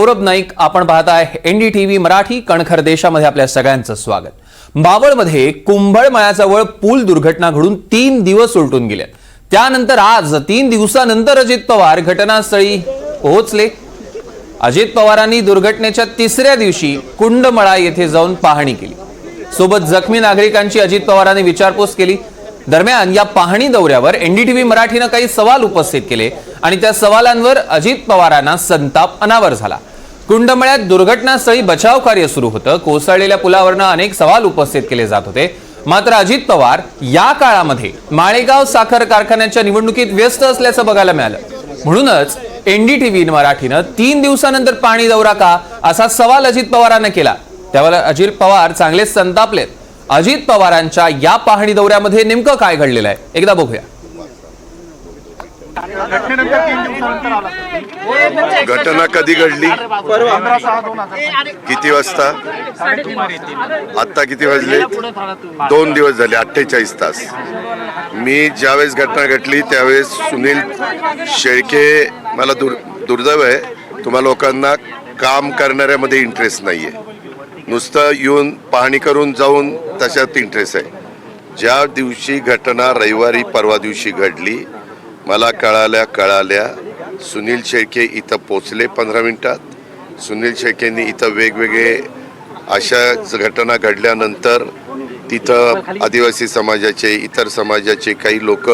सौरभ नाईक, आपण पाहताय एनडीटीव्ही मराठी. कणखर देशामध्ये आपल्या सगळ्यांचं स्वागत. बावळमध्ये कुंभळमळ्याजवळ पूल दुर्घटना घडून 3 दिवस उलटून गेले. त्यानंतर आज 3 दिवसानंतर अजित पवार घटनास्थळी पोहोचले. अजित पवारांनी दुर्घटनेच्या 3ऱ्या दिवशी कुंडमळा येथे जाऊन पाहणी केली. सोबत जखमी नागरिकांची अजित पवारांनी विचारपूस केली. दरम्यान या पाहणी दौऱ्यावर एनडीटीव्ही मराठीने काही सवाल उपस्थित केले आणि त्या सवालांवर अजित पवारांना संताप अनावर झाला. कुंडमळ्यात दुर्घटनास्थळी बचाव कार्य सुरू होतं. कोसळलेल्या पुलावरनं अनेक सवाल उपस्थित केले जात होते. मात्र अजित पवार या काळामध्ये माळेगाव साखर कारखान्याच्या निवडणुकीत व्यस्त असल्याचं बघायला मिळालं. म्हणूनच एनडीटीव्ही मराठीनं 3 दिवसानंतर पाहणी दौरा का असा सवाल अजित पवारांना केला. त्यावर अजित पवार चांगलेच संतापलेत. अजित पवारांच्या या पाहणी दौऱ्यामध्ये नेमकं काय घडलेलं आहे एकदा बघूया. घटना कधी घडली, किती वाजता, आता किती वाजले? 2 दिवस झाले, 48 तास. मी ज्यावेळेस घटना घडली त्यावेळेस सुनील शेळके, मला दुर्दैव आहे, तुम्हा लोकांना काम करणाऱ्यामध्ये इंटरेस्ट नाहीये. नुसतं येऊन पाहणी करून जाऊन तशात इंटरेस्ट आहे. ज्या दिवशी घटना रविवारी परवा दिवशी घडली, मला कळाल्या सुनील शेळके इथं पोचले 15 मिनिटात. सुनील शेळकेंनी इथं वेगवेगळे अशा घटना घडल्यानंतर तिथं आदिवासी समाजाचे, इतर समाजाचे काही लोक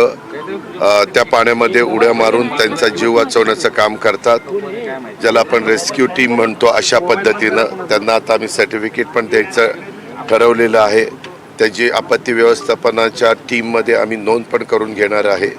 त्या पाण्यामध्ये उड्या मारून त्यांचा जीव वाचवण्याचं काम करतात, ज्याला आपण रेस्क्यू टीम म्हणतो. अशा पद्धतीनं त्यांना आता आम्ही सर्टिफिकेट पण द्यायचं ठरवलेलं आहे. त्याची आपत्ती व्यवस्थापनाच्या टीममध्ये आम्ही नोंद पण करून घेणार आहे.